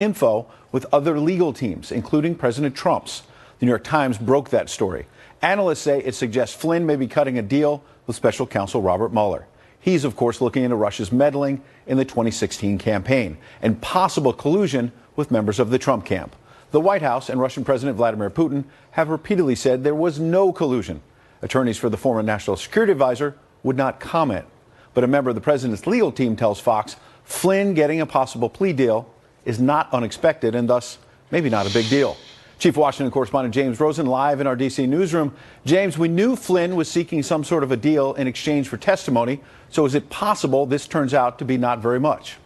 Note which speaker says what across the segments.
Speaker 1: info with other legal teams, including President Trump's. The New York Times broke that story. Analysts say it suggests Flynn may be cutting a deal with special counsel Robert Mueller. He's, of course, looking into Russia's meddling in the 2016 campaign and possible collusion with members of the Trump camp. The White House and Russian President Vladimir Putin have repeatedly said there was no collusion. Attorneys for the former national security advisor would not comment. But a member of the president's legal team tells Fox Flynn getting a possible plea deal is not unexpected and thus maybe not a big deal. Chief Washington correspondent James Rosen live in our D.C. newsroom. James, we knew Flynn was seeking some sort of a deal in exchange for testimony. So is it possible this turns out to be not very much?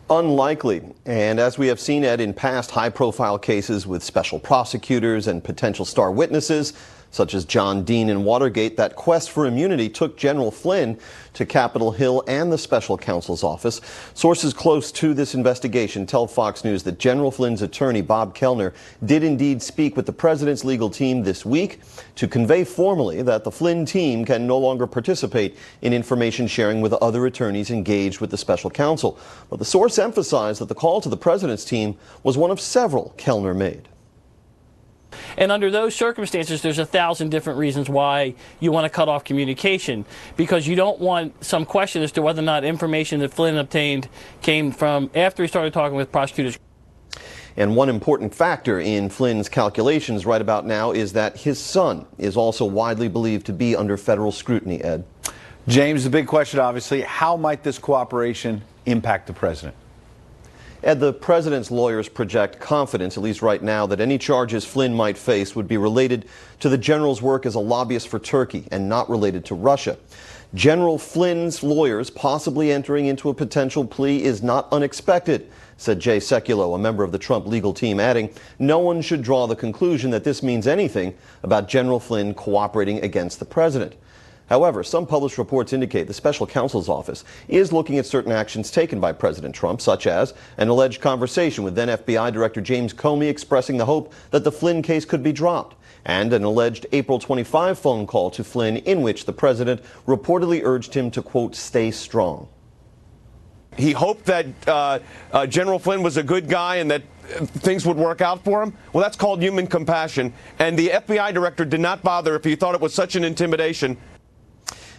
Speaker 2: Unlikely. And as we have seen, Ed, in past high-profile cases with special prosecutors and potential star witnesses, such as John Dean in Watergate, that quest for immunity took General Flynn to Capitol Hill and the special counsel's office. Sources close to this investigation tell Fox News that General Flynn's attorney, Bob Kellner, did indeed speak with the president's legal team this week to convey formally that the Flynn team can no longer participate in information sharing with other attorneys engaged with the special counsel. But the source emphasized that the call to the president's team was one of several Kellner made.
Speaker 3: And under those circumstances, there's 1,000 different reasons why you want to cut off communication, because you don't want some question as to whether or not information that Flynn obtained came from after he started talking with prosecutors.
Speaker 2: And one important factor in Flynn's calculations right about now is that his son is also widely believed to be under federal scrutiny, Ed.
Speaker 1: James, the big question, obviously, how might this cooperation impact the president?
Speaker 2: Ed, the president's lawyers project confidence, at least right now, that any charges Flynn might face would be related to the general's work as a lobbyist for Turkey and not related to Russia. General Flynn's lawyers possibly entering into a potential plea is not unexpected, said Jay Sekulow, a member of the Trump legal team, adding, no one should draw the conclusion that this means anything about General Flynn cooperating against the president. However, some published reports indicate the special counsel's office is looking at certain actions taken by President Trump, such as an alleged conversation with then FBI Director James Comey expressing the hope that the Flynn case could be dropped, and an alleged April 25 phone call to Flynn in which the president reportedly urged him to, quote, stay strong.
Speaker 4: He hoped that General Flynn was a good guy and that things would work out for him. Well, that's called human compassion. And the FBI director did not bother if he thought it was such an intimidation.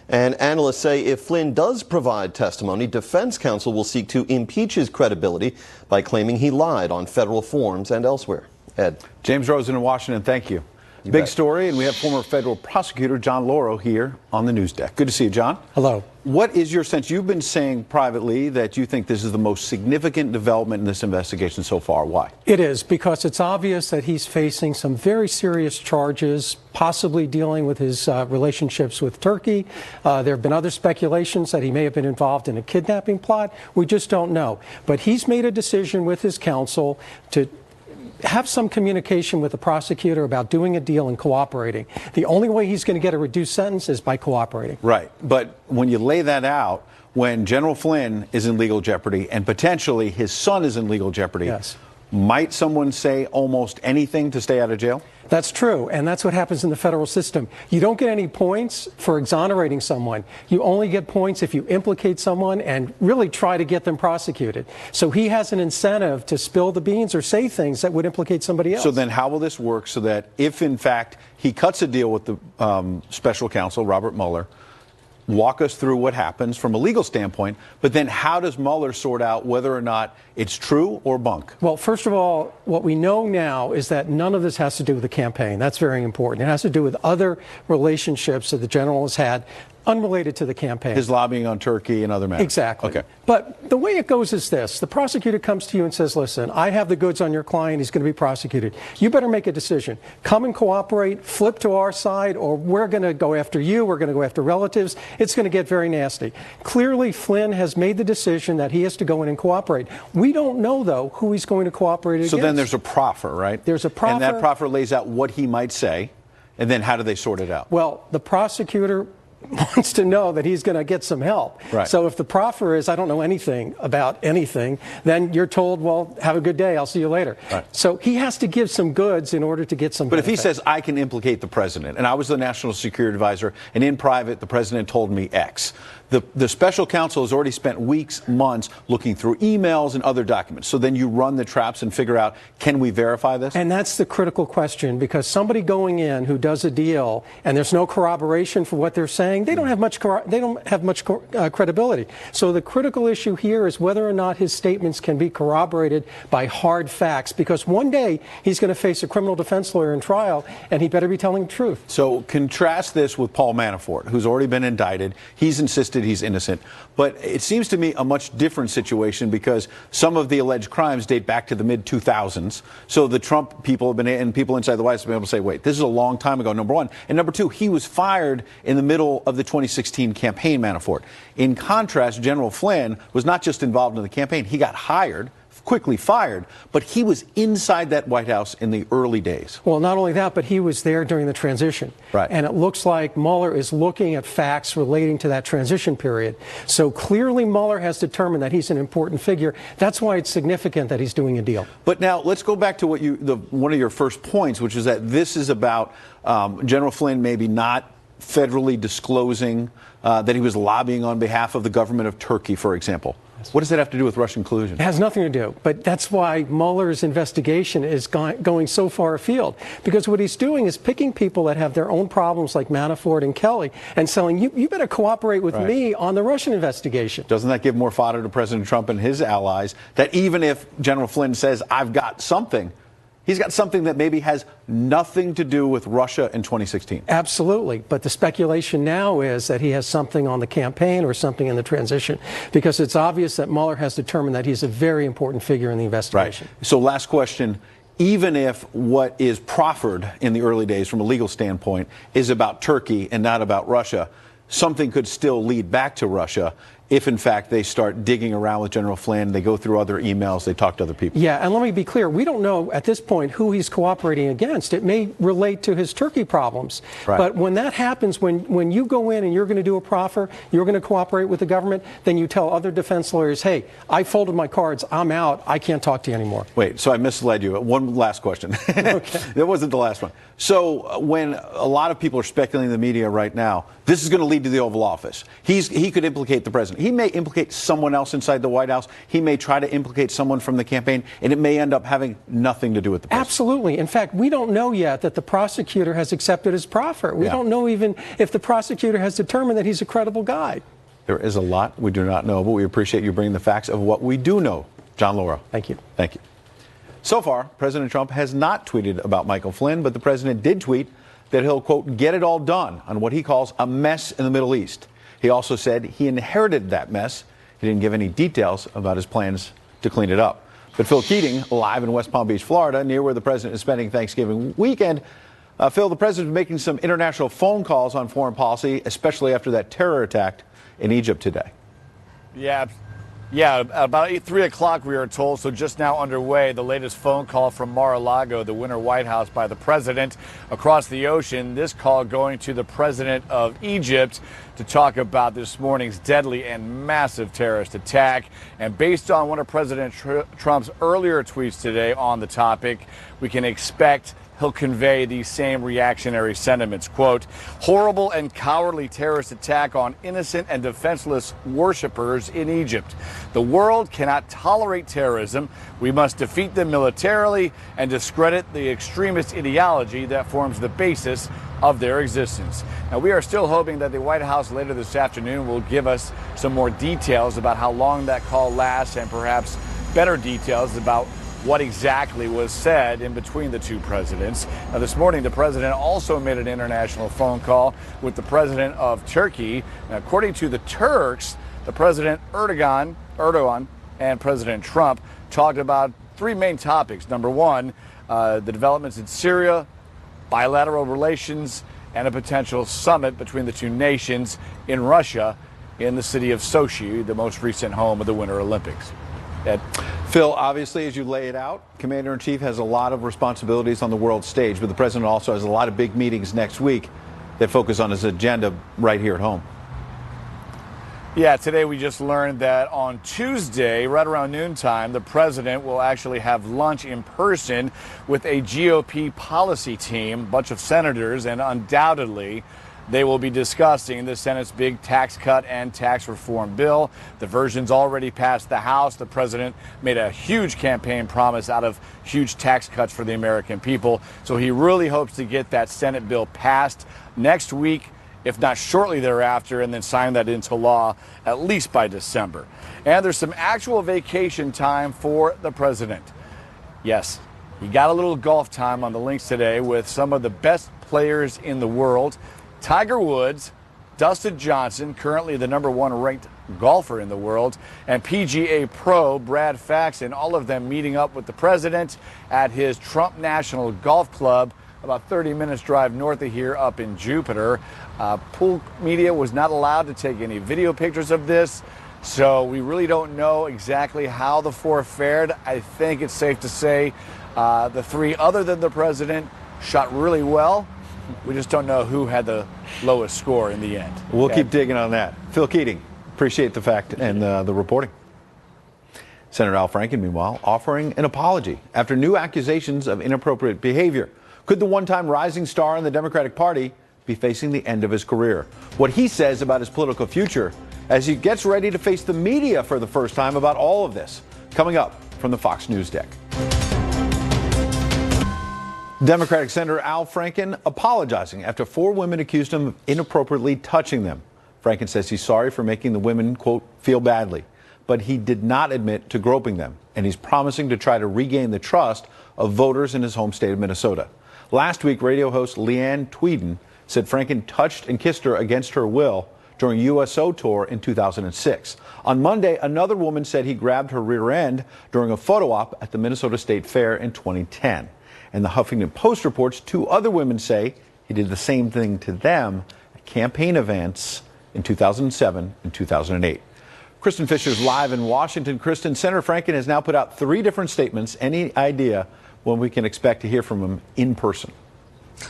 Speaker 2: And analysts say if Flynn does provide testimony, defense counsel will seek to impeach his credibility by claiming he lied on federal forms and elsewhere. Ed.
Speaker 1: James Rosen in Washington, thank you.
Speaker 2: You
Speaker 1: Big
Speaker 2: bet.
Speaker 1: story, and we have former federal prosecutor John Lauro here on the news deck. Good to see you, John.
Speaker 5: Hello.
Speaker 1: What is your sense? You've been saying privately that you think this is the most significant development in this investigation so far. Why?
Speaker 5: It is, because it's obvious that he's facing some very serious charges, possibly dealing with his relationships with Turkey. There have been other speculations that he may have been involved in a kidnapping plot. We just don't know. But he's made a decision with his counsel to have some communication with the prosecutor about doing a deal and cooperating. The only way he's going to get a reduced sentence is by cooperating.
Speaker 1: Right. But when you lay that out, when General Flynn is in legal jeopardy and potentially his son is in legal jeopardy,
Speaker 5: yes,
Speaker 1: might someone say almost anything to stay out of jail?
Speaker 5: That's true, and that's what happens in the federal system. You don't get any points for exonerating someone. You only get points if you implicate someone and really try to get them prosecuted. So he has an incentive to spill the beans or say things that would implicate somebody else.
Speaker 1: So then how will this work so that if, in fact, he cuts a deal with the special counsel, Robert Mueller, walk us through what happens from a legal standpoint, but then how does Mueller sort out whether or not it's true or bunk?
Speaker 5: Well, first of all, what we know now is that none of this has to do with the campaign. That's very important. It has to do with other relationships that the general has had unrelated to the campaign.
Speaker 1: His lobbying on Turkey and other matters.
Speaker 5: Exactly.
Speaker 1: Okay.
Speaker 5: But the way it goes is this. The prosecutor comes to you and says, listen, I have the goods on your client. He's going to be prosecuted. You better make a decision. Come and cooperate, flip to our side, or we're going to go after you. We're going to go after relatives. It's going to get very nasty. Clearly, Flynn has made the decision that he has to go in and cooperate. We don't know, though, who he's going to cooperate against.
Speaker 1: So then there's a proffer, right?
Speaker 5: There's a proffer.
Speaker 1: And that proffer lays out what he might say. And then how do they sort it out?
Speaker 5: Well, the prosecutor wants to know that he's going to get some help.
Speaker 1: Right.
Speaker 5: So if the proffer is, I don't know anything about anything, then you're told, well, have a good day. I'll see you later.
Speaker 1: Right.
Speaker 5: So he has to give some goods in order to get some
Speaker 1: But if he
Speaker 5: benefit.
Speaker 1: says, I can implicate the president, and I was the national security advisor, and in private, the president told me X, The special counsel has already spent weeks, months looking through emails and other documents. So then you run the traps and figure out, can we verify this?
Speaker 5: And that's the critical question, because somebody going in who does a deal and there's no corroboration for what they're saying, they don't have much credibility. So the critical issue here is whether or not his statements can be corroborated by hard facts, because one day he's going to face a criminal defense lawyer in trial, and he better be telling the truth.
Speaker 1: So contrast this with Paul Manafort, who's already been indicted. He's insisted he's innocent. But it seems to me a much different situation, because some of the alleged crimes date back to the mid-2000s. So the Trump people have been, and people inside the White House have been able to say, wait, this is a long time ago, number one. And number two, he was fired in the middle of the 2016 campaign, Manafort. In contrast, General Flynn was not just involved in the campaign. He got hired, quickly fired, but he was inside that White House in the early days.
Speaker 5: Well, not only that, but he was there during the transition.
Speaker 1: Right.
Speaker 5: And it looks like Mueller is looking at facts relating to that transition period. So clearly Mueller has determined that he's an important figure. That's why it's significant that he's doing a deal.
Speaker 1: But now let's go back to what one of your first points, which is that this is about General Flynn maybe not federally disclosing that he was lobbying on behalf of the government of Turkey, for example. What does that have to do with Russian collusion?
Speaker 5: It has nothing to do, but that's why Mueller's investigation is going so far afield. Because what he's doing is picking people that have their own problems, like Manafort and Kelly, and saying, you better cooperate with me on the Russian investigation.
Speaker 1: Doesn't that give more fodder to President Trump and his allies, that even if General Flynn says, I've got something, he's got something that maybe has nothing to do with Russia in 2016?
Speaker 5: Absolutely. But the speculation now is that he has something on the campaign or something in the transition, because it's obvious that Mueller has determined that he's a very important figure in the investigation.
Speaker 1: Right. So last question. Even if what is proffered in the early days from a legal standpoint is about Turkey and not about Russia, something could still lead back to Russia if, in fact, they start digging around with General Flynn, they go through other emails, they talk to other people.
Speaker 5: Yeah, and let me be clear. We don't know at this point who he's cooperating against. It may relate to his Turkey problems.
Speaker 1: Right.
Speaker 5: But when that happens, when you go in and you're going to do a proffer, you're going to cooperate with the government, then you tell other defense lawyers, hey, I folded my cards, I'm out, I can't talk to you anymore.
Speaker 1: Wait, so I misled you. One last question. Okay. That wasn't the last one. So when a lot of people are speculating in the media right now, this is going to lead to the Oval Office. He could implicate the president. He may implicate someone else inside the White House. He may try to implicate someone from the campaign, and it may end up having nothing to do with the president.
Speaker 5: Absolutely. In fact, we don't know yet that the prosecutor has accepted his proffer. We don't know even if the prosecutor has determined that he's a credible guy.
Speaker 1: There is a lot we do not know, but we appreciate you bringing the facts of what we do know. John Lauro.
Speaker 5: Thank you.
Speaker 1: Thank you. So far, President Trump has not tweeted about Michael Flynn, but the president did tweet that he'll, quote, get it all done on what he calls a mess in the Middle East. He also said he inherited that mess. He didn't give any details about his plans to clean it up. But Phil Keating, live in West Palm Beach, Florida, near where the president is spending Thanksgiving weekend. Phil, the president is making some international phone calls on foreign policy, especially after that terror attack in Egypt today.
Speaker 6: Yeah, about 3 o'clock we are told, so just now underway, the latest phone call from Mar-a-Lago, the Winter White House, by the president across the ocean. This call going to the president of Egypt to talk about this morning's deadly and massive terrorist attack. And based on one of President Trump's earlier tweets today on the topic, we can expect he'll convey these same reactionary sentiments. Quote, horrible and cowardly terrorist attack on innocent and defenseless worshipers in Egypt. The world cannot tolerate terrorism. We must defeat them militarily and discredit the extremist ideology that forms the basis of their existence. Now, we are still hoping that the White House later this afternoon will give us some more details about how long that call lasts, and perhaps better details about what exactly was said in between the two presidents. Now, this morning, the president also made an international phone call with the president of Turkey. Now, according to the Turks, the President Erdogan and President Trump talked about three main topics. Number one, the developments in Syria, bilateral relations, and a potential summit between the two nations in Russia in the city of Sochi, the most recent home of the Winter Olympics. Ed.
Speaker 1: Phil, obviously, as you lay it out, Commander-in-Chief has a lot of responsibilities on the world stage, but the president also has a lot of big meetings next week that focus on his agenda right here at home.
Speaker 6: Yeah, today we just learned that on Tuesday, right around noontime, the president will actually have lunch in person with a GOP policy team, a bunch of senators, and undoubtedly They will be discussing the Senate's big tax cut and tax reform bill. The version's already passed the House. The president made a huge campaign promise out of huge tax cuts for the American people. So he really hopes to get that Senate bill passed next week, if not shortly thereafter, and then sign that into law at least by December. And there's some actual vacation time for the president. Yes, he got a little golf time on the links today with some of the best players in the world. Tiger Woods, Dustin Johnson, currently the #1 ranked golfer in the world, and PGA pro Brad Faxon, all of them meeting up with the president at his Trump National Golf Club, about 30 minutes drive north of here up in Jupiter. Pool media was not allowed to take any video pictures of this, so we really don't know exactly how the four fared. I think it's safe to say the three other than the president shot really well. We just don't know who had the lowest score in the end.
Speaker 1: We'll keep digging on that. Phil Keating, appreciate the fact and the reporting. Senator Al Franken, meanwhile, offering an apology after new accusations of inappropriate behavior. Could the one-time rising star in the Democratic Party be facing the end of his career? What he says about his political future as he gets ready to face the media for the first time about all of this. Coming up from the Fox News deck. Democratic Senator Al Franken apologizing after 4 women accused him of inappropriately touching them. Franken says he's sorry for making the women, quote, feel badly, but he did not admit to groping them, and he's promising to try to regain the trust of voters in his home state of Minnesota. Last week, radio host Leanne Tweeden said Franken touched and kissed her against her will during a USO tour in 2006. On Monday, another woman said he grabbed her rear end during a photo op at the Minnesota State Fair in 2010. And the Huffington Post reports 2 other women say he did the same thing to them at campaign events in 2007 and 2008. Kristen Fisher's live in Washington. Kristen, Senator Franken has now put out 3 different statements. Any idea when we can expect to hear from him in person?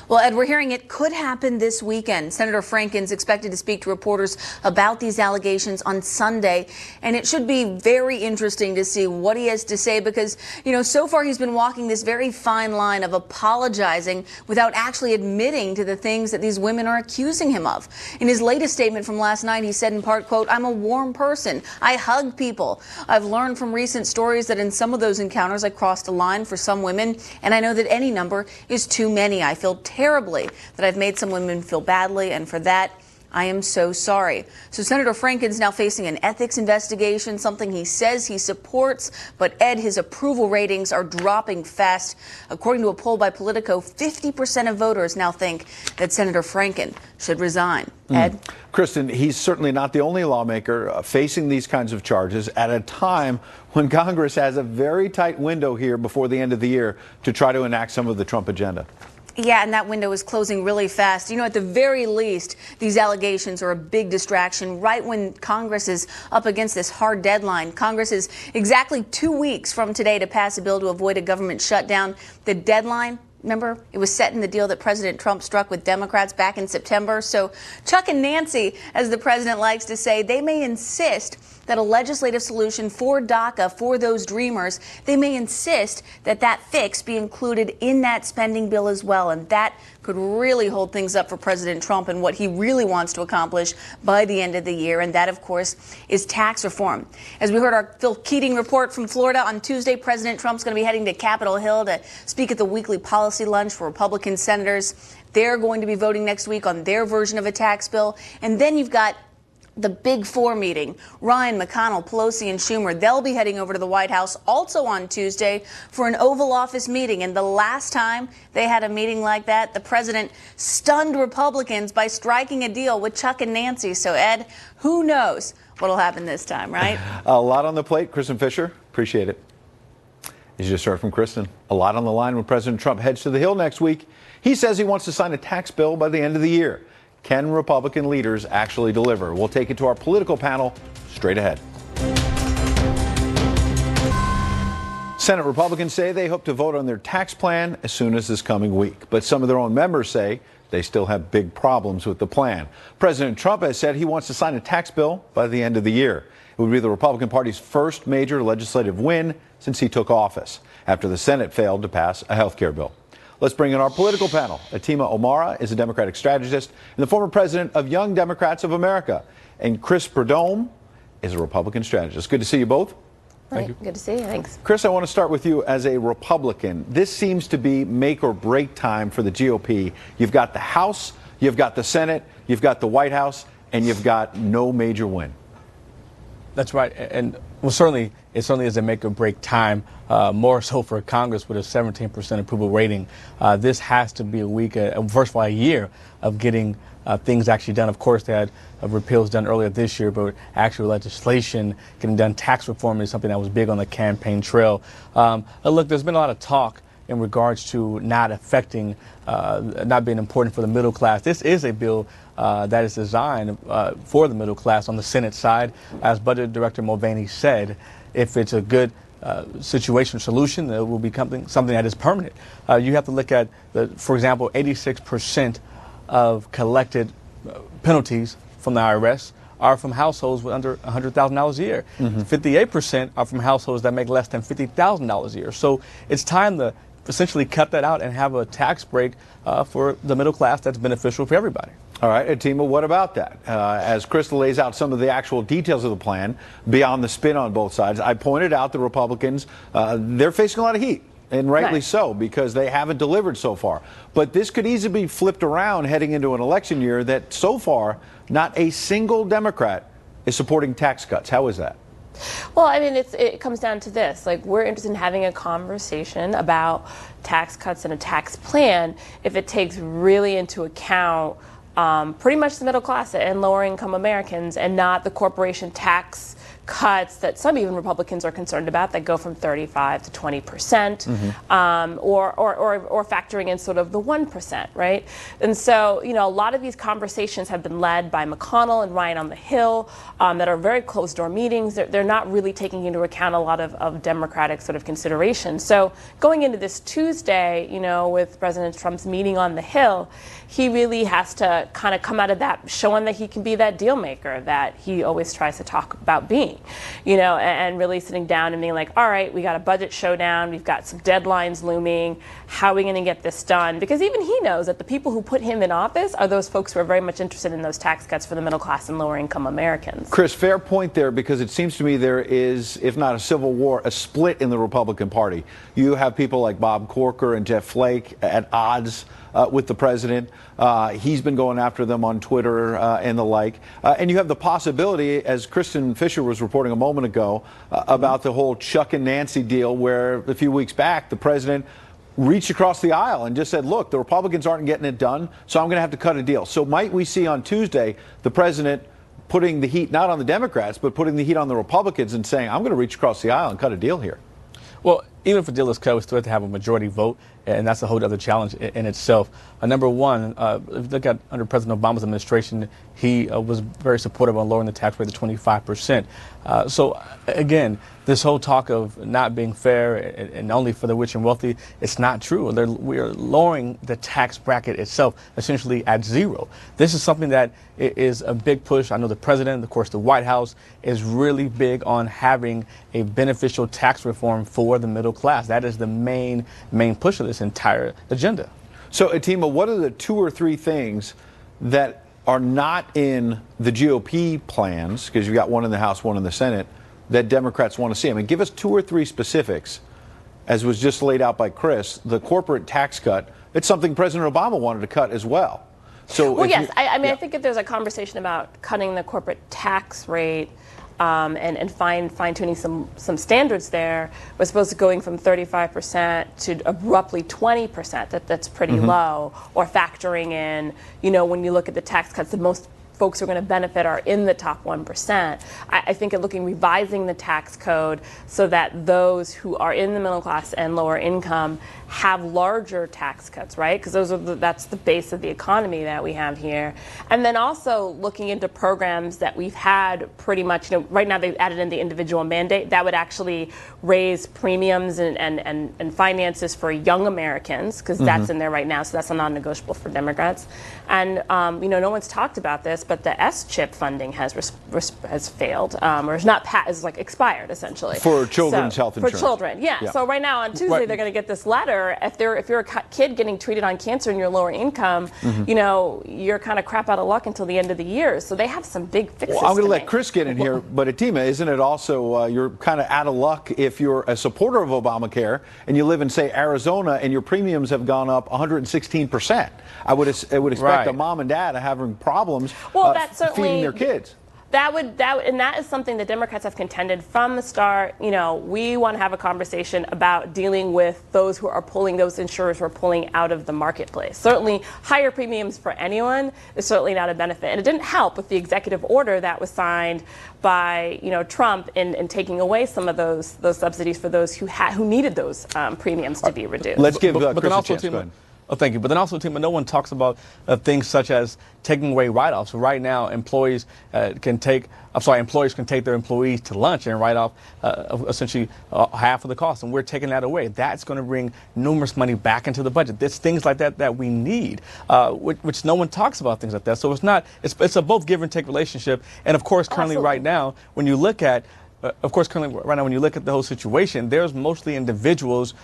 Speaker 7: Well, Ed, we're hearing it could happen this weekend. Senator Franken's expected to speak to reporters about these allegations on Sunday, and it should be very interesting to see what he has to say because, you know, so far he's been walking this very fine line of apologizing without actually admitting to the things that these women are accusing him of. In his latest statement from last night, he said in part, quote, "I'm a warm person. I hug people. I've learned from recent stories that in some of those encounters I crossed a line for some women, and I know that any number is too many. I feel terribly that I've made some women feel badly, and for that, I am so sorry." So Senator Franken's now facing an ethics investigation, something he says he supports. But Ed, his approval ratings are dropping fast. According to a poll by Politico, 50% of voters now think that Senator Franken should resign. Ed?
Speaker 1: Kristen, he's certainly not the only lawmaker facing these kinds of charges at a time when Congress has a very tight window here before the end of the year to try to enact some of the Trump agenda.
Speaker 7: Yeah, and that window is closing really fast. You know, at the very least, these allegations are a big distraction right when Congress is up against this hard deadline. Congress is exactly 2 weeks from today to pass a bill to avoid a government shutdown. The deadline, remember, it was set in the deal that President Trump struck with Democrats back in September. So Chuck and Nancy, as the president likes to say, they may insist that a legislative solution for DACA, for those dreamers, they may insist that that fix be included in that spending bill as well. And that could really hold things up for President Trump and what he really wants to accomplish by the end of the year. And that, of course, is tax reform. As we heard our Phil Keating report from Florida on Tuesday, President Trump's going to be heading to Capitol Hill to speak at the weekly policy lunch for Republican senators. They're going to be voting next week on their version of a tax bill. And then you've got the Big Four meeting. Ryan, McConnell, Pelosi, and Schumer, they'll be heading over to the White House also on Tuesday for an Oval Office meeting. And the last time they had a meeting like that, the president stunned Republicans by striking a deal with Chuck and Nancy. So, Ed, who knows what'll happen this time, right?
Speaker 1: A lot on the plate. Kristen Fisher, appreciate it. As you just heard from Kristen, a lot on the line when President Trump heads to the Hill next week. He says he wants to sign a tax bill by the end of the year. Can Republican leaders actually deliver? We'll take it to our political panel straight ahead. Senate Republicans say they hope to vote on their tax plan as soon as this coming week. But some of their own members say they still have big problems with the plan. President Trump has said he wants to sign a tax bill by the end of the year. It would be the Republican Party's first major legislative win since he took office, after the Senate failed to pass a health care bill. Let's bring in our political panel. Atima Omara is a Democratic strategist and the former president of Young Democrats of America. And Chris Perdome is a Republican strategist. Good to see you both.
Speaker 8: Thank you. Good to see you. Thanks.
Speaker 1: Chris, I want to start with you as a Republican. This seems to be make or break time for the GOP. You've got the House, you've got the Senate, you've got the White House, and you've got no major win.
Speaker 9: That's right. And well, it certainly is a make or break time, more so for Congress with a 17% approval rating. This has to be a week, first of all, a year of getting things actually done. Of course, they had repeals done earlier this year, but actual legislation getting done. Tax reform is something that was big on the campaign trail. Look, there's been a lot of talk in regards to not affecting, not being important for the middle class. This is a bill that is designed for the middle class on the Senate side. As Budget Director Mulvaney said, if it's a good situation solution, it will be something that is permanent. You have to look at, for example, 86% of collected penalties from the IRS are from households with under $100,000 a year. 58% are from households that make less than $50,000 a year. So it's time to essentially cut that out and have a tax break for the middle class that's beneficial for everybody.
Speaker 1: All right, Atima, what about that? As Crystal lays out some of the actual details of the plan, beyond the spin on both sides, I pointed out the Republicans, they're facing a lot of heat. And rightly so, because they haven't delivered so far. But this could easily be flipped around heading into an election year that so far, not a single Democrat is supporting tax cuts. How is that?
Speaker 8: Well, I mean, it comes down to this. Like, we're interested in having a conversation about tax cuts and a tax plan if it takes really into account pretty much the middle class and lower income Americans, and not the corporation tax cuts that some even Republicans are concerned about that go from 35 to 20%, or factoring in sort of the 1%, right? And so, you know, a lot of these conversations have been led by McConnell and Ryan on the Hill that are very closed door meetings. They're not really taking into account a lot of Democratic sort of considerations. So going into this Tuesday, you know, with President Trump's meeting on the Hill, he really has to kind of come out of that showing that he can be that deal maker that he always tries to talk about being, you know, and really sitting down and being like, all right, we got a budget showdown, we've got some deadlines looming, how are we going to get this done? Because even he knows that the people who put him in office are those folks who are very much interested in those tax cuts for the middle class and lower income Americans.
Speaker 1: Chris, fair point there, because it seems to me there is, if not a civil war, a split in the Republican Party. You have people like Bob Corker and Jeff Flake at odds with the president. He's been going after them on Twitter and the like. And you have the possibility, as Kristen Fisher was reporting a moment ago, about the whole Chuck and Nancy deal, where a few weeks back the president reached across the aisle and just said, look, the Republicans aren't getting it done, so I'm going to have to cut a deal. So might we see on Tuesday the president putting the heat not on the Democrats, but putting the heat on the Republicans and saying, I'm going to reach across the aisle and cut a deal here?
Speaker 9: Well, even if a deal is cut, we still have to have a majority vote, and that's a whole other challenge in itself. Number one, if you look at under President Obama's administration, he was very supportive on lowering the tax rate to 25%. So again, this whole talk of not being fair and only for the rich and wealthy, it's not true. We are lowering the tax bracket itself essentially at zero. This is something that is a big push. I know the president, of course, the White House is really big on having a beneficial tax reform for the middle class. That is the main push of this entire agenda.
Speaker 1: So, Atima, what are the 2 or 3 things that are not in the GOP plans, because you've got one in the House, one in the Senate, that Democrats want to see? I mean, give us 2 or 3 specifics, as was just laid out by Chris. The corporate tax cut, it's something President Obama wanted to cut as well. So,
Speaker 8: well, yes, I mean, I think if there's a conversation about cutting the corporate tax rate, and fine-tuning some standards there, we're supposed to going from 35% to abruptly 20%. That's pretty low. Or factoring in, you know, when you look at the tax cuts, the most folks who are going to benefit are in the top 1%. I think revising the tax code so that those who are in the middle class and lower income have larger tax cuts, right? Because that's the base of the economy that we have here. And then also looking into programs that we've had pretty much, you know, right now they've added in the individual mandate that would actually raise premiums and finances for young Americans, because that's in there right now, so that's a non-negotiable for Democrats. And, you know, no one's talked about this, but the S-chip funding has failed, or is not is like expired essentially
Speaker 1: for children's health insurance.
Speaker 8: For children, yeah. So right now on Tuesday they're going to get this letter. If you're a kid getting treated on cancer and you're lower income, you know, you're kind of crap out of luck until the end of the year. So they have some big fixes.
Speaker 1: Well, I'm going to let Chris get in here, but Atima, isn't it also you're kind of out of luck if you're a supporter of Obamacare and you live in, say, Arizona and your premiums have gone up 116%? I would expect a mom and dad having problems feeding their kids.
Speaker 8: And that is something the Democrats have contended from the start. You know, we want to have a conversation about dealing with those insurers who are pulling out of the marketplace. Certainly, higher premiums for anyone is certainly not a benefit. And it didn't help with the executive order that was signed by, you know, Trump in taking away some of those subsidies for those who needed those premiums to be reduced.
Speaker 1: Let's give Chris a chance. Go ahead.
Speaker 9: Oh, thank you. But then also, Tim, no one talks about things such as taking away write-offs. So right now, employees can take their employees to lunch and write off essentially half of the cost, and we're taking that away. That's going to bring numerous money back into the budget. There's things like that we need, which no one talks about things like that. So it's a both give and take relationship. And of course, currently right now, when you look at when you look at the whole situation, there's mostly individuals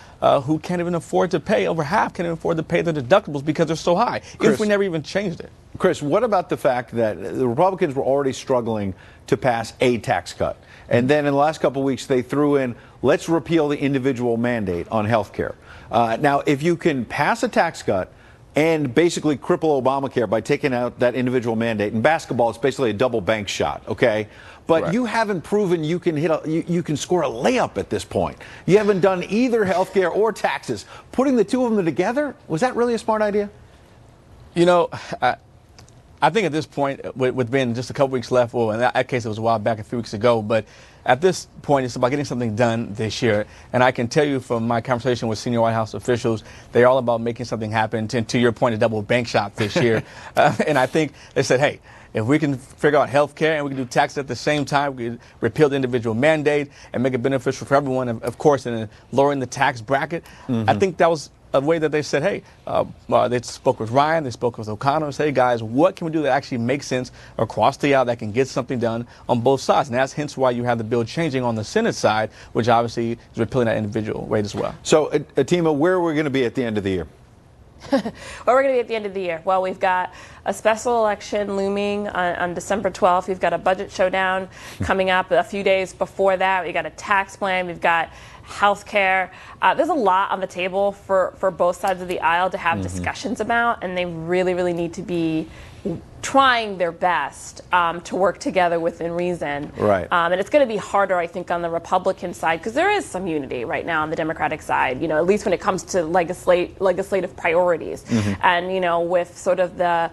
Speaker 9: who can't even afford to pay. Over half can't even afford to pay their deductibles because they're so high, even if we never even changed it.
Speaker 1: Chris, what about the fact that the Republicans were already struggling to pass a tax cut? And then in the last couple of weeks, they threw in, let's repeal the individual mandate on health care. Now, if you can pass a tax cut and basically cripple Obamacare by taking out that individual mandate, in basketball, it's basically a double bank shot, okay? But you haven't proven you can you can score a layup at this point. You haven't done either healthcare or taxes. Putting the two of them together, was that really a smart idea?
Speaker 9: You know, I think at this point, with being just a couple weeks left, well, in that case it was a while back, a few weeks ago, but at this point it's about getting something done this year. And I can tell you from my conversation with senior White House officials, they're all about making something happen, to your point, a double bank shot this year. And I think they said, hey, if we can figure out health care and we can do taxes at the same time, we can repeal the individual mandate and make it beneficial for everyone, of course, and lowering the tax bracket. I think that was a way that they said, hey, they spoke with Ryan, they spoke with O'Connor, say, hey, guys, what can we do that actually makes sense across the aisle that can get something done on both sides? And that's hence why you have the bill changing on the Senate side, which obviously is repealing that individual rate as well.
Speaker 1: So, Atima, where are we going to be at the end of the year?
Speaker 8: Where we're going to be at the end of the year? Well, we've got a special election looming on December 12th. We've got a budget showdown coming up a few days before that. We've got a tax plan. We've got health care. There's a lot on the table for both sides of the aisle to have discussions about, and they really, really need to be trying their best to work together within reason.
Speaker 1: Right.
Speaker 8: And it's going to be harder, I think, on the Republican side, because there is some unity right now on the Democratic side, you know, at least when it comes to legislative priorities. And, you know, with sort of the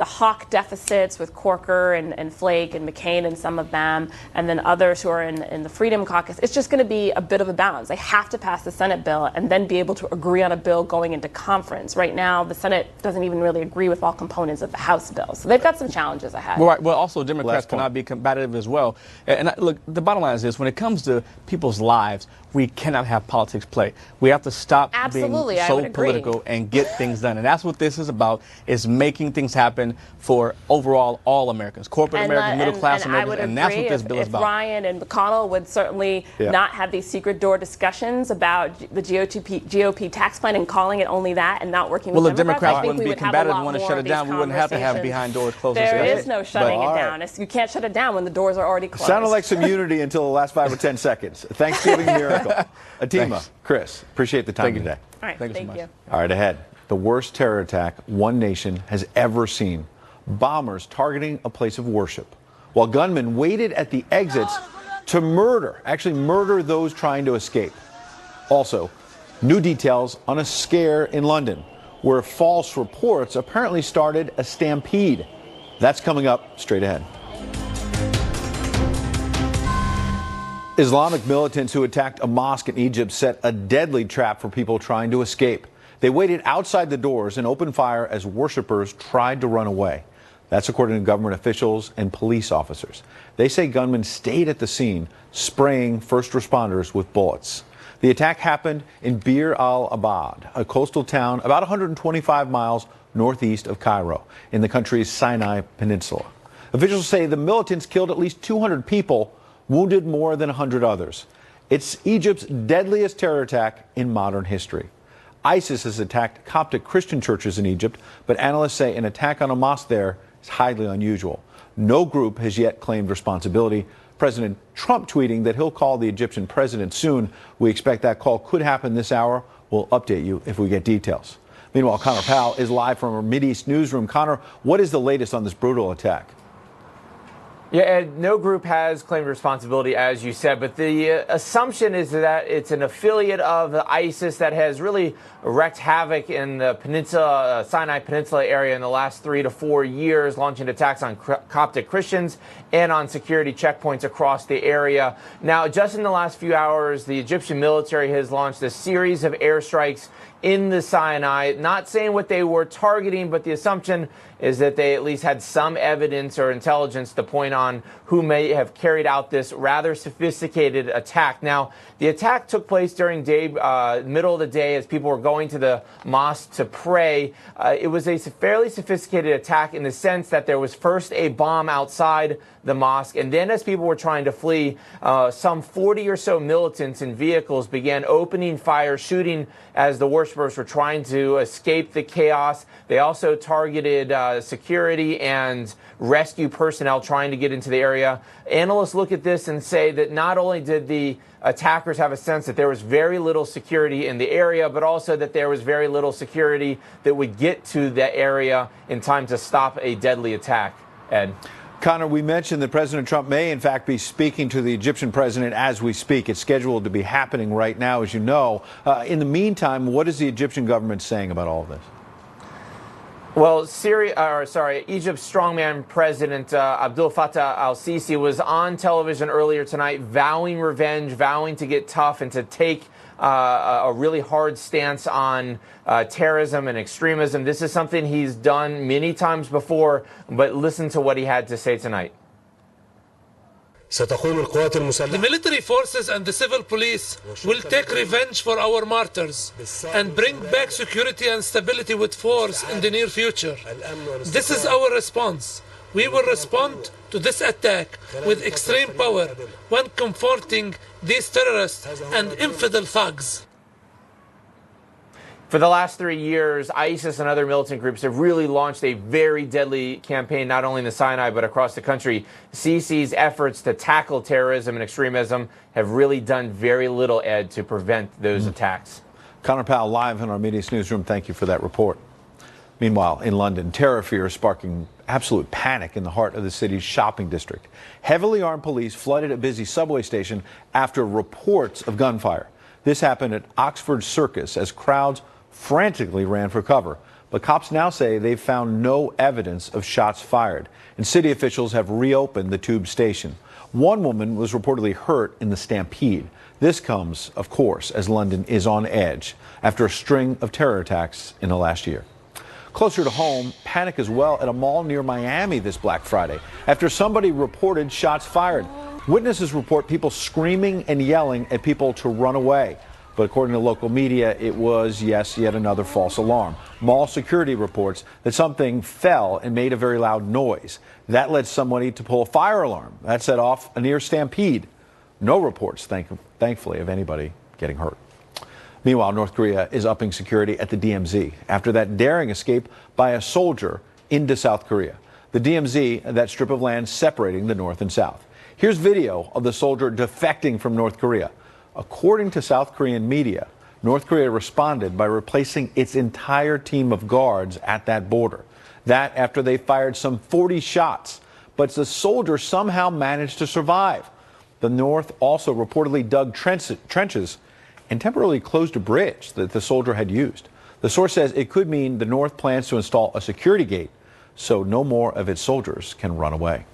Speaker 8: hawk deficits with Corker and Flake and McCain and some of them, and then others who are in the Freedom Caucus, it's just going to be a bit of a balance. They have to pass the Senate bill and then be able to agree on a bill going into conference. Right now, the Senate doesn't even really agree with all components of the House bill. So they've got some challenges ahead.
Speaker 9: Well, also Democrats cannot be combative as well. And look, the bottom line is this: when it comes to people's lives, we cannot have politics play. We have to stop being so political and get things done. And that's what this is about: is making things happen for overall all Americans, corporate Americans, middle class Americans, and that's what this bill is about.
Speaker 8: If Ryan and McConnell would certainly not have these secret door discussions about the GOP tax plan and calling it only that and not working with
Speaker 9: Democrats,
Speaker 8: I think
Speaker 9: wouldn't be combative and want to shut it down. We wouldn't have to have behind doors closed.
Speaker 8: There is no shutting it down. You can't shut it down when the doors are already closed.
Speaker 1: Sounded like some unity until the last 5 or 10 seconds. Thanksgiving miracle. Atima, Chris, appreciate the time today.
Speaker 8: All right, thank you.
Speaker 1: All right, ahead. The worst terror attack one nation has ever seen. Bombers targeting a place of worship, while gunmen waited at the exits to murder those trying to escape. Also, new details on a scare in London, where false reports apparently started a stampede. That's coming up straight ahead. Islamic militants who attacked a mosque in Egypt set a deadly trap for people trying to escape. They waited outside the doors and opened fire as worshippers tried to run away. That's according to government officials and police officers. They say gunmen stayed at the scene, spraying first responders with bullets. The attack happened in Bir al-Abad, a coastal town about 125 miles northeast of Cairo, in the country's Sinai Peninsula. Officials say the militants killed at least 200 people, wounded more than 100 others. It's Egypt's deadliest terror attack in modern history. ISIS has attacked Coptic Christian churches in Egypt, but analysts say an attack on a mosque there is highly unusual. No group has yet claimed responsibility. President Trump tweeting that he'll call the Egyptian president soon. We expect that call could happen this hour. We'll update you if we get details. Meanwhile, Connor Powell is live from our Mideast newsroom. Connor, what is the latest on this brutal attack?
Speaker 10: Yeah, Ed, no group has claimed responsibility, as you said, but the assumption is that it's an affiliate of ISIS that has really wreaked havoc in the peninsula, Sinai Peninsula area in the last 3 to 4 years, launching attacks on Coptic Christians and on security checkpoints across the area. Now, just in the last few hours, the Egyptian military has launched a series of airstrikes in the Sinai, not saying what they were targeting, but the assumption is that they at least had some evidence or intelligence to point on who may have carried out this rather sophisticated attack. Now, the attack took place during middle of the day as people were going to the mosque to pray. It was a fairly sophisticated attack in the sense that there was first a bomb outside the mosque, and then as people were trying to flee, some 40 or so militants in vehicles began opening fire, shooting as the worshipers were trying to escape the chaos. They also targeted security and rescue personnel trying to get into the area. Analysts look at this and say that not only did the attackers have a sense that there was very little security in the area, but also that there was very little security that would get to the area in time to stop a deadly attack. Ed?
Speaker 1: Connor, we mentioned that President Trump may, in fact, be speaking to the Egyptian president as we speak. It's scheduled to be happening right now, as you know. In the meantime, what is the Egyptian government saying about all of this?
Speaker 10: Well, Egypt's strongman president Abdel Fattah al-Sisi was on television earlier tonight vowing revenge, vowing to get tough and to take a really hard stance on terrorism and extremism. This is something he's done many times before, but listen to what he had to say tonight.
Speaker 11: The military forces and the civil police will take revenge for our martyrs and bring back security and stability with force in the near future. This is our response. We will respond to this attack with extreme power when confronting these terrorists and infidel thugs.
Speaker 10: For the last 3 years, ISIS and other militant groups have really launched a very deadly campaign, not only in the Sinai, but across the country. Sisi's efforts to tackle terrorism and extremism have really done very little, Ed, to prevent those attacks.
Speaker 1: Connor Powell live in our Mideast newsroom. Thank you for that report. Meanwhile, in London, terror fears sparking absolute panic in the heart of the city's shopping district. Heavily armed police flooded a busy subway station after reports of gunfire. This happened at Oxford Circus as crowds frantically ran for cover. But cops now say they've found no evidence of shots fired, and city officials have reopened the tube station. One woman was reportedly hurt in the stampede. This comes, of course, as London is on edge after a string of terror attacks in the last year. Closer to home, panic as well at a mall near Miami this Black Friday after somebody reported shots fired. Witnesses report people screaming and yelling at people to run away. But according to local media, it was, yes, yet another false alarm. Mall security reports that something fell and made a very loud noise. That led somebody to pull a fire alarm. That set off a near stampede. No reports, thankfully, of anybody getting hurt. Meanwhile, North Korea is upping security at the DMZ after that daring escape by a soldier into South Korea. The DMZ, that strip of land separating the North and South. Here's video of the soldier defecting from North Korea. According to South Korean media, North Korea responded by replacing its entire team of guards at that border. That after they fired some 40 shots. But the soldier somehow managed to survive. The North also reportedly dug trenches and temporarily closed a bridge that the soldier had used. The source says it could mean the North plans to install a security gate so no more of its soldiers can run away.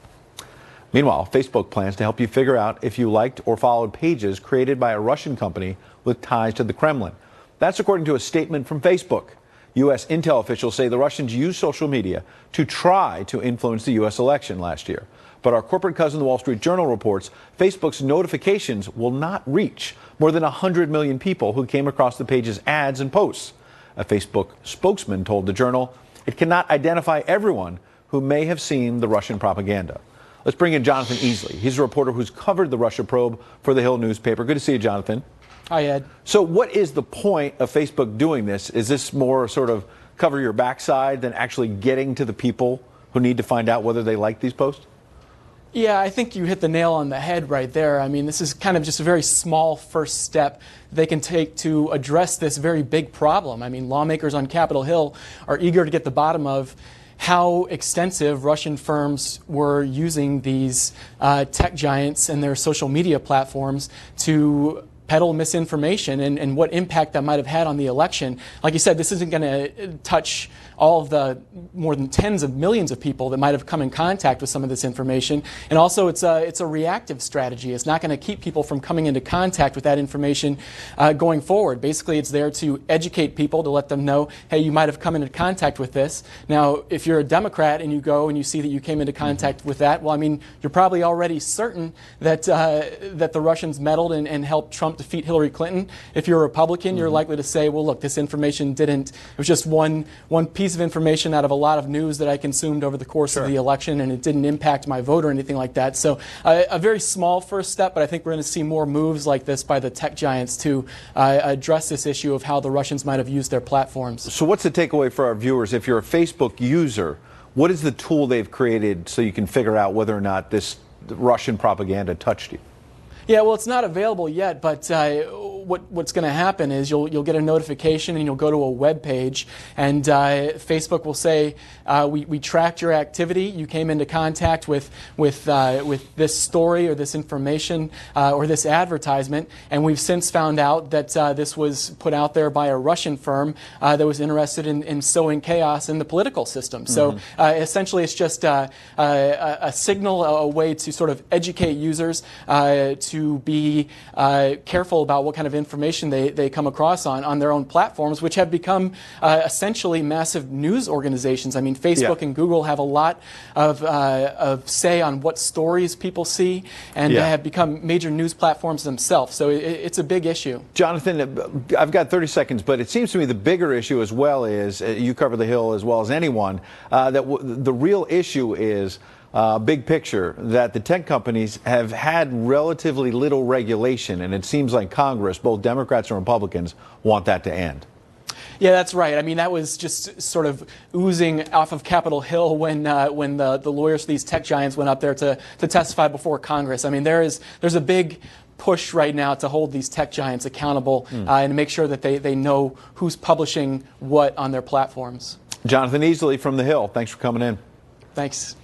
Speaker 1: Meanwhile, Facebook plans to help you figure out if you liked or followed pages created by a Russian company with ties to the Kremlin. That's according to a statement from Facebook. U.S. intel officials say the Russians used social media to try to influence the U.S. election last year. But our corporate cousin, the Wall Street Journal, reports Facebook's notifications will not reach more than 100 million people who came across the page's ads and posts. A Facebook spokesman told the Journal it cannot identify everyone who may have seen the Russian propaganda. Let's bring in Jonathan Easley. He's a reporter who's covered the Russia probe for the Hill newspaper. Good to see you, Jonathan.
Speaker 12: Hi, Ed.
Speaker 1: So what is the point of Facebook doing this? Is this more sort of cover your backside than actually getting to the people who need to find out whether they like these posts?
Speaker 12: Yeah, I think you hit the nail on the head right there. I mean, this is kind of just a very small first step they can take to address this very big problem. I mean, lawmakers on Capitol Hill are eager to get the bottom of how extensive Russian firms were using these tech giants and their social media platforms to peddle misinformation and what impact that might have had on the election. Like you said, this isn't going to touch all of the more than tens of millions of people that might have come in contact with some of this information. And also, it's a reactive strategy. It's not going to keep people from coming into contact with that information going forward. Basically, it's there to educate people, to let them know, hey, you might have come into contact with this. Now, if you're a Democrat and you go and you see that you came into contact with that, well, I mean, you're probably already certain that that the Russians meddled and helped Trump defeat Hillary Clinton. If you're a Republican, you're likely to say, well, look, this information it was just one piece of information out of a lot of news that I consumed over the course of the election, and it didn't impact my vote or anything like that. So a very small first step, but I think we're going to see more moves like this by the tech giants to address this issue of how the Russians might have used their platforms.
Speaker 1: So what's the takeaway for our viewers? If you're a Facebook user, what is the tool they've created so you can figure out whether or not this Russian propaganda touched you?
Speaker 12: Yeah, well, it's not available yet, but what's going to happen is you'll get a notification and you'll go to a web page, and Facebook will say, we tracked your activity. You came into contact with this story or this information or this advertisement, and we've since found out that this was put out there by a Russian firm that was interested in sowing chaos in the political system. So essentially, it's just a signal, a way to sort of educate users to be careful about what kind of information they come across on their own platforms, which have become essentially massive news organizations. I mean, Facebook and Google have a lot of say on what stories people see, and have become major news platforms themselves. So it's a big issue.
Speaker 1: Jonathan, I've got 30 seconds, but it seems to me the bigger issue as well is, you cover the Hill as well as anyone, that the real issue is big picture, that the tech companies have had relatively little regulation, and it seems like Congress, both Democrats and Republicans, want that to end.
Speaker 12: Yeah, that's right. I mean, that was just sort of oozing off of Capitol Hill when the lawyers for these tech giants went up there to testify before Congress. I mean, there's a big push right now to hold these tech giants accountable and make sure that they know who's publishing what on their platforms.
Speaker 1: Jonathan Easley from the Hill, thanks for coming in.
Speaker 12: Thanks.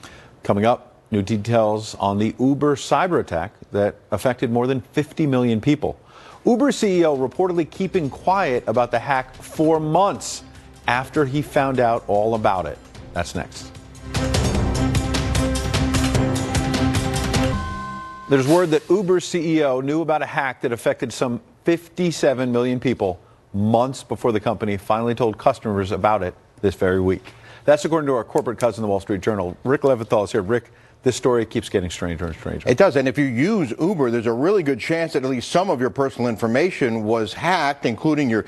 Speaker 1: Coming up, new details on the Uber cyber attack that affected more than 50 million people. Uber CEO reportedly keeping quiet about the hack for months after he found out all about it. That's next. There's word that Uber's CEO knew about a hack that affected some 57 million people months before the company finally told customers about it this very week. That's according to our corporate cousin, the Wall Street Journal. Rick Leventhal is here. Rick, this story keeps getting stranger and stranger.
Speaker 13: It does, and if you use Uber, there's a really good chance that at least some of your personal information was hacked, including your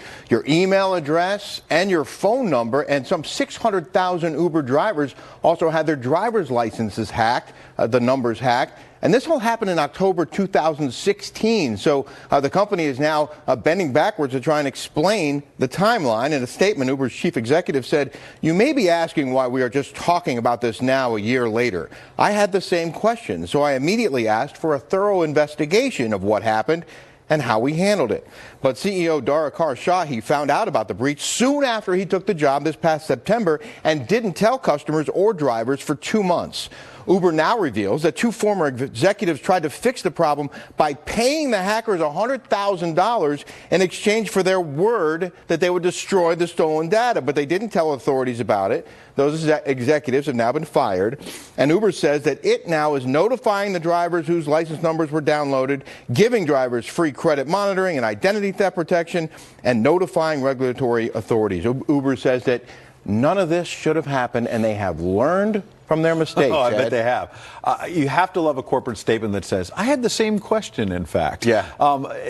Speaker 13: email address and your phone number, and some 600,000 Uber drivers also had their driver's licenses hacked, the numbers hacked. And this all happened in October 2016. So the company is now bending backwards to try and explain the timeline. In a statement, Uber's chief executive said, "You may be asking why we are just talking about this now a year later. I had the same question, so I immediately asked for a thorough investigation of what happened and how we handled it." But CEO Dara Khosrowshahi found out about the breach soon after he took the job this past September and didn't tell customers or drivers for 2 months. Uber now reveals that two former executives tried to fix the problem by paying the hackers $100,000 in exchange for their word that they would destroy the stolen data, but they didn't tell authorities about it. Those executives have now been fired, and Uber says that it now is notifying the drivers whose license numbers were downloaded, giving drivers free credit monitoring and identity theft protection, and notifying regulatory authorities. Uber says that none of this should have happened, and they have learned from their mistakes.
Speaker 1: Oh, I
Speaker 13: Ed.
Speaker 1: bet they have. You have to love a corporate statement that says, I had the same question, in fact.
Speaker 13: Yeah.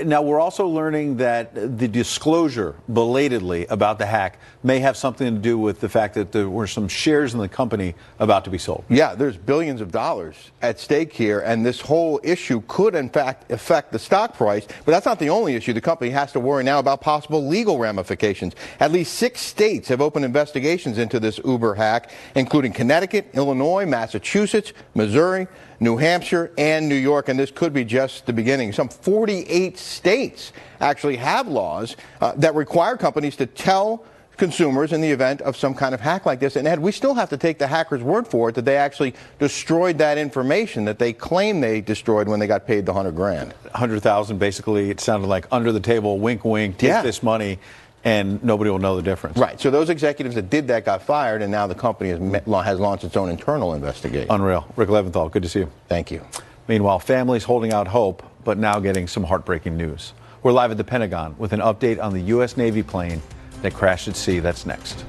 Speaker 1: Now, we're also learning that the disclosure belatedly about the hack may have something to do with the fact that there were some shares in the company about to be sold.
Speaker 13: Yeah, there's billions of dollars at stake here, and this whole issue could, in fact, affect the stock price. But that's not the only issue. The company has to worry now about possible legal ramifications. At least 6 states have opened investigations into this Uber hack, including Connecticut, Illinois, Massachusetts, Missouri, New Hampshire, and New York, and this could be just the beginning. Some 48 states actually have laws that require companies to tell consumers in the event of some kind of hack like this. And Ed, we still have to take the hacker's word for it that they actually destroyed that information that they claim they destroyed when they got paid the $100 grand.
Speaker 1: 100,000, basically, it sounded like under the table, wink, wink, take this money, and nobody will know the difference.
Speaker 13: Right. So those executives that did that got fired, and now the company has launched its own internal investigation.
Speaker 1: Unreal. Rick Leventhal, good to see you.
Speaker 13: Thank you.
Speaker 1: Meanwhile, families holding out hope, but now getting some heartbreaking news. We're live at the Pentagon with an update on the U.S. Navy plane that crashed at sea. That's next.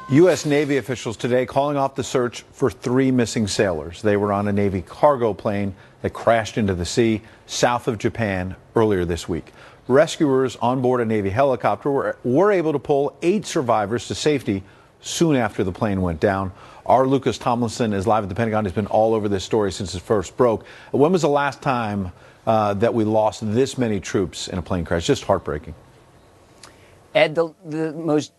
Speaker 1: U.S. Navy officials today calling off the search for 3 missing sailors. They were on a Navy cargo plane that crashed into the sea south of Japan earlier this week. Rescuers on board a Navy helicopter were able to pull 8 survivors to safety soon after the plane went down. Our Lucas Tomlinson is live at the Pentagon. He's been all over this story since it first broke. When was the last time that we lost this many troops in a plane crash? Just heartbreaking.
Speaker 14: Ed, the most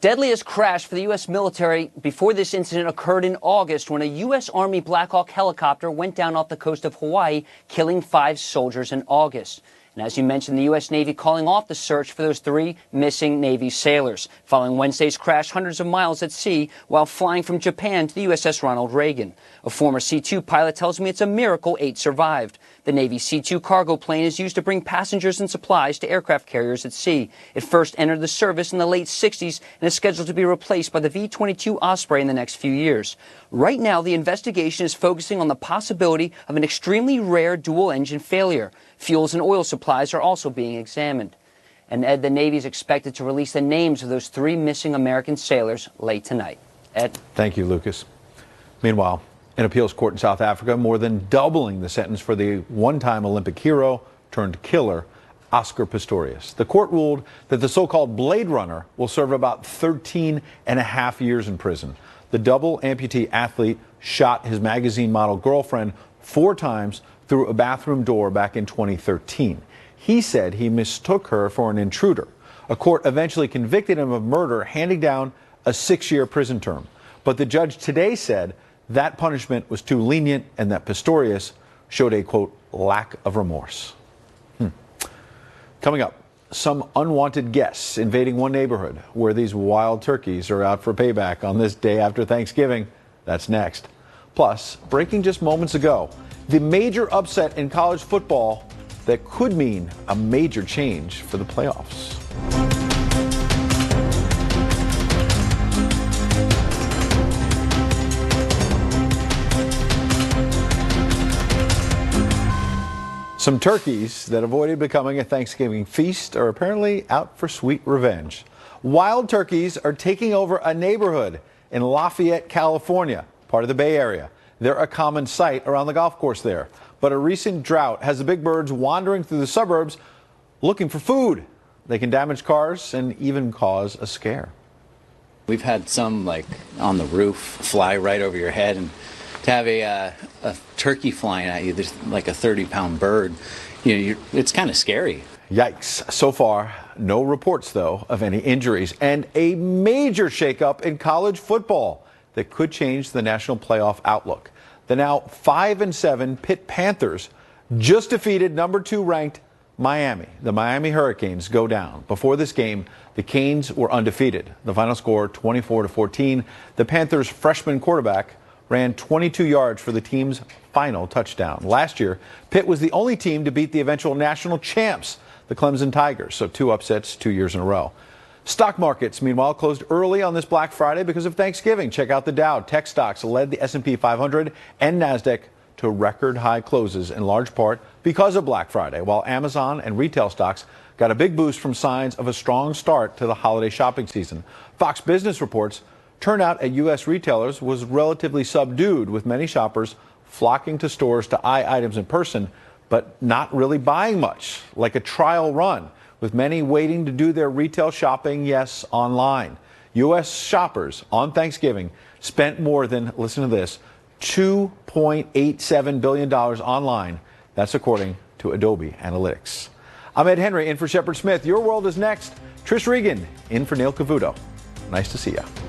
Speaker 14: deadliest crash for the U.S. military before this incident occurred in August when a U.S. Army Black Hawk helicopter went down off the coast of Hawaii, killing 5 soldiers in August. And as you mentioned, the U.S. Navy calling off the search for those 3 missing Navy sailors, following Wednesday's crash hundreds of miles at sea while flying from Japan to the USS Ronald Reagan. A former C-2 pilot tells me it's a miracle 8 survived. The Navy C-2 cargo plane is used to bring passengers and supplies to aircraft carriers at sea. It first entered the service in the late 60s and is scheduled to be replaced by the V-22 Osprey in the next few years. Right now, the investigation is focusing on the possibility of an extremely rare dual-engine failure. Fuels and oil supplies are also being examined. And Ed, the Navy is expected to release the names of those 3 missing American sailors late tonight. Ed?
Speaker 1: Thank you, Lucas. Meanwhile, an appeals court in South Africa more than doubling the sentence for the one-time Olympic hero turned killer, Oscar Pistorius. The court ruled that the so-called Blade Runner will serve about 13 and a half years in prison. The double amputee athlete shot his magazine model girlfriend 4 times through a bathroom door back in 2013. He said he mistook her for an intruder. A court eventually convicted him of murder, handing down a 6-year prison term. But the judge today said that punishment was too lenient and that Pistorius showed a, quote, lack of remorse. Coming up, some unwanted guests invading one neighborhood where these wild turkeys are out for payback on this day after Thanksgiving. That's next. Plus, breaking just moments ago, the major upset in college football that could mean a major change for the playoffs. Some turkeys that avoided becoming a Thanksgiving feast are apparently out for sweet revenge. Wild turkeys are taking over a neighborhood in Lafayette, California, part of the Bay Area. They're a common sight around the golf course there. But a recent drought has the big birds wandering through the suburbs looking for food. They can damage cars and even cause a scare.
Speaker 15: We've had some, like, on the roof fly right over your head, and to have a turkey flying at you, there's like a 30-pound bird, it's kind of scary.
Speaker 1: Yikes. So far, no reports, though, of any injuries. And a major shakeup in college football that could change the national playoff outlook. The now 5-7 Pitt Panthers just defeated number 2 ranked Miami. The Miami Hurricanes go down. Before this game, the Canes were undefeated. The final score 24-14. The Panthers' freshman quarterback ran 22 yards for the team's final touchdown. Last year, Pitt was the only team to beat the eventual national champs, the Clemson Tigers. So 2 upsets 2 years in a row. Stock markets, meanwhile, closed early on this Black Friday because of Thanksgiving. Check out the Dow. Tech stocks led the S&P 500 and NASDAQ to record high closes in large part because of Black Friday, while Amazon and retail stocks got a big boost from signs of a strong start to the holiday shopping season. Fox Business reports turnout at U.S. retailers was relatively subdued, with many shoppers flocking to stores to eye items in person, but not really buying much, like a trial run, with many waiting to do their retail shopping, yes, online. U.S. shoppers on Thanksgiving spent more than, listen to this, $2.87 billion online. That's according to Adobe Analytics. I'm Ed Henry in for Shepard Smith. Your World is next. Trish Regan in for Neil Cavuto. Nice to see you.